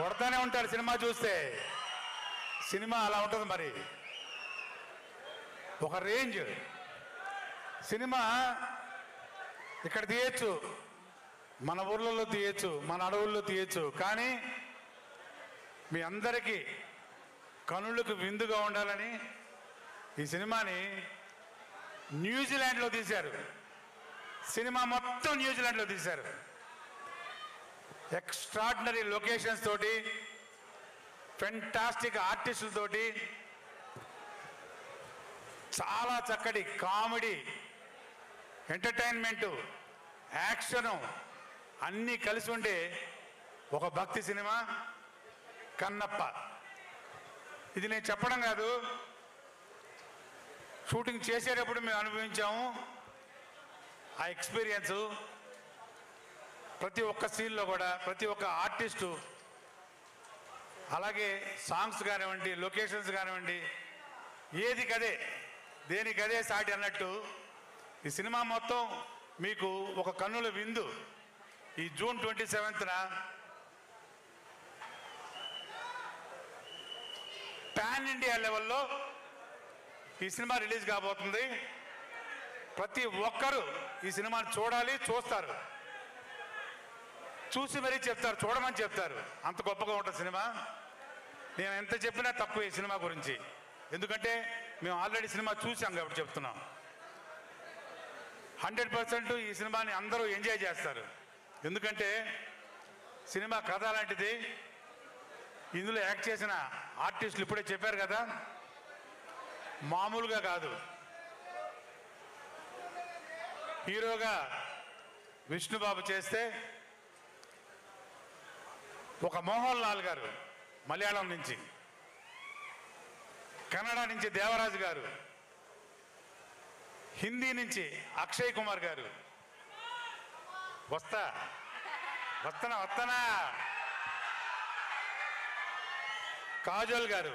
కొడతానే ఉంటారు సినిమా చూస్తే. సినిమా అలా ఉంటుంది మరి, ఒక రేంజ్. సినిమా ఇక్కడ తీయచ్చు, మన ఊర్లలో తీయచ్చు, మన అడవుల్లో తీయచ్చు, కానీ మీ అందరికీ కనులకు విందుగా ఉండాలని ఈ సినిమాని న్యూజిలాండ్లో తీశారు. సినిమా మొత్తం న్యూజిలాండ్లో తీశారు. ఎక్స్ట్రాడినరీ లొకేషన్స్ తోటి, ఫెంటాస్టిక్ ఆర్టిస్టులతోటి, చాలా చక్కటి కామెడీ, ఎంటర్టైన్మెంటు, యాక్షను అన్నీ కలిసి ఉండే ఒక భక్తి సినిమా కన్నప్ప. ఇది నేను చెప్పడం కాదు, షూటింగ్ చేసేటప్పుడు మేము అనుభవించాము ఆ ఎక్స్పీరియన్సు. ప్రతి ఒక్క సీన్లో కూడా ప్రతి ఒక్క ఆర్టిస్టు, అలాగే సాంగ్స్ కానివ్వండి, లొకేషన్స్ కానివ్వండి, ఏది కదే దేనికదే సాటి అన్నట్టు ఈ సినిమా మొత్తం మీకు ఒక కన్నుల విందు. ఈ జూన్ 27న పాన్ ఇండియా లెవెల్లో ఈ సినిమా రిలీజ్ కాబోతుంది. ప్రతి ఒక్కరూ ఈ సినిమాని చూడాలి, చూస్తారు, చూసి మరీ చెప్తారు, చూడమని చెప్తారు. అంత గొప్పగా ఉంటుంది సినిమా. నేను ఎంత చెప్పినా తక్కువ ఈ సినిమా గురించి, ఎందుకంటే మేము ఆల్రెడీ సినిమా చూసాం కాబట్టి చెప్తున్నాం. 100% ఈ సినిమాని అందరూ ఎంజాయ్ చేస్తారు. ఎందుకంటే సినిమా కథ లాంటిది. ఇందులో యాక్ట్ చేసిన ఆర్టిస్టులు ఇప్పుడే చెప్పారు కదా, మామూలుగా కాదు. హీరోగా విష్ణుబాబు చేస్తే, ఒక మోహన్ లాల్ గారు మలయాళం నుంచి, కన్నడ నుంచి దేవరాజు గారు, హిందీ నుంచి అక్షయ్ కుమార్ గారు, వస్తానా కాజోల్ గారు,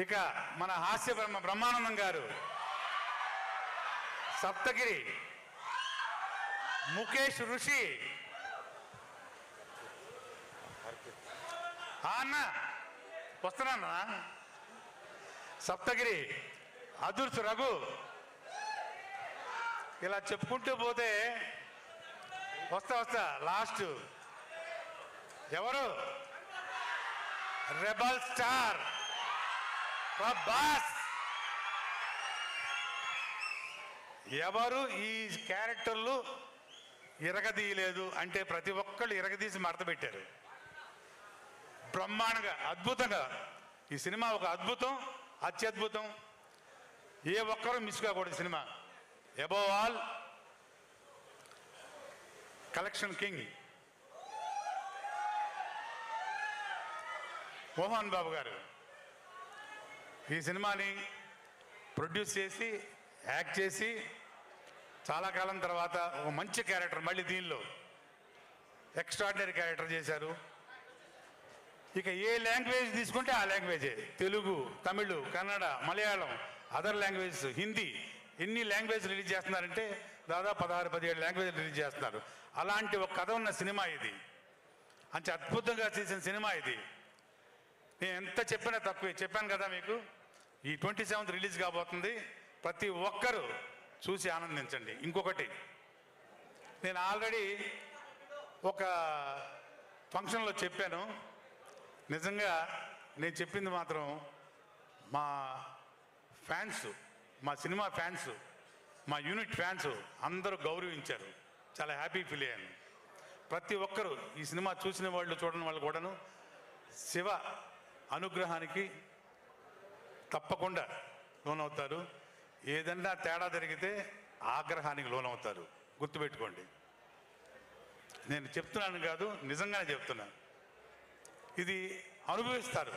ఇక మన హాస్య బ్రహ్మానందం గారు, సప్తగిరి, ముఖేష్ ఋషి, అన్న వస్తున్నానా, సప్తగిరి, అదుర్స్ రఘు, ఇలా చెప్పుకుంటూ పోతే వస్తా లాస్ట్ ఎవరు, రెబల్ స్టార్ ప్రభాస్. ఎవరు ఈ క్యారెక్టర్లు ఇరగదీయలేదు అంటే ప్రతి ఒక్కళ్ళు ఇరగదీసి మడత పెట్టారు. బ్రహ్మాండంగా, అద్భుతంగా. ఈ సినిమా ఒక అద్భుతం, అత్యద్భుతం. ఏ ఒక్కరూ మిస్ కాకూడదు సినిమా. Above all collection king Mohan Babu garu ఈ సినిమాని ప్రొడ్యూస్ చేసి, యాక్ట్ చేసి, చాలా కాలం తర్వాత ఒక మంచి క్యారెక్టర్, మళ్ళీ దీనిలో ఎక్స్ట్రాడినరీ క్యారెక్టర్ చేశారు. ఇక ఏ లాంగ్వేజ్ తీసుకుంటే ఆ లాంగ్వేజే, తెలుగు, తమిళ్, కన్నడ, మలయాళం, అదర్ లాంగ్వేజెస్, హిందీ, ఎన్ని లాంగ్వేజ్ రిలీజ్ చేస్తున్నారంటే దాదాపు 16-17 లాంగ్వేజ్లు రిలీజ్ చేస్తున్నారు. అలాంటి ఒక కథ ఉన్న సినిమా ఇది. అంత అద్భుతంగా చేసిన సినిమా ఇది. నేను ఎంత చెప్పినా తక్కువే. చెప్పాను కదా మీకు, ఈ 27th రిలీజ్ కాబోతుంది. ప్రతి ఒక్కరూ చూసి ఆనందించండి. ఇంకొకటి, నేను ఆల్రెడీ ఒక ఫంక్షన్లో చెప్పాను. నిజంగా నేను చెప్పింది మాత్రం మా ఫ్యాన్స్, మా సినిమా ఫ్యాన్స్, మా యూనిట్ ఫ్యాన్స్ అందరూ గౌరవించారు. చాలా హ్యాపీ ఫీల్ అయ్యాను. ప్రతి ఒక్కరూ ఈ సినిమా చూసిన వాళ్ళు, చూడని వాళ్ళు కూడాను శివ అనుగ్రహానికి తప్పకుండా లోనవుతారు. ఏదన్నా తేడా జరిగితే ఆగ్రహానికి లోనవుతారు. గుర్తుపెట్టుకోండి. నేను చెప్తున్నాను కాదు, నిజంగానే చెప్తున్నాను. ఇది అనుభవిస్తారు.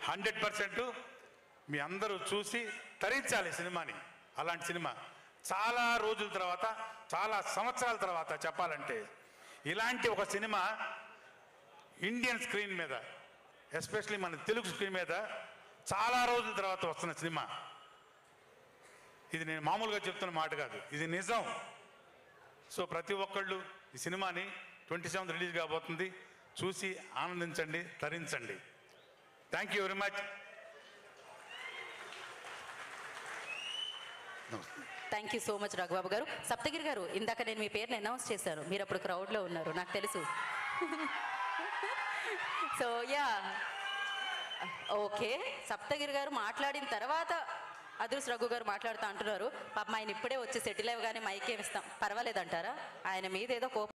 100% మీ అందరూ చూసి తరించాలి సినిమాని. అలాంటి సినిమా చాలా రోజుల తర్వాత, చాలా సంవత్సరాల తర్వాత చెప్పాలంటే, ఇలాంటి ఒక సినిమా ఇండియన్ స్క్రీన్ మీద, ఎస్పెషలీ మన తెలుగు స్క్రీన్ మీద చాలా రోజుల తర్వాత వస్తున్న సినిమా ఇది. నేను మామూలుగా చెప్తున్న మాట కాదు, ఇది నిజం. సో ప్రతి ఒక్కళ్ళు ఈ సినిమాని 27th రిలీజ్ కాబోతుంది. చూసి ఆనందించండి, తరించండి. Thank you very much. Thank you so much Raghubabu garu. Saptagiri గారు, ఇందాక నేను మీ పేరుని అనౌన్స్ చేశాను, మీరు అప్పుడు క్రౌడ్లో ఉన్నారు, నాకు తెలుసు. So yeah, okay. సప్తగిరి గారు మాట్లాడిన తర్వాత అదృష్ట రఘు గారు మాట్లాడుతూ అంటున్నారు, పాపం ఆయన ఇప్పుడే వచ్చి సెటిల్ అవ్వగానే మైక్ ఏమిస్తాం, పర్వాలేదంటారా? ఆయన మీద ఏదో కోపం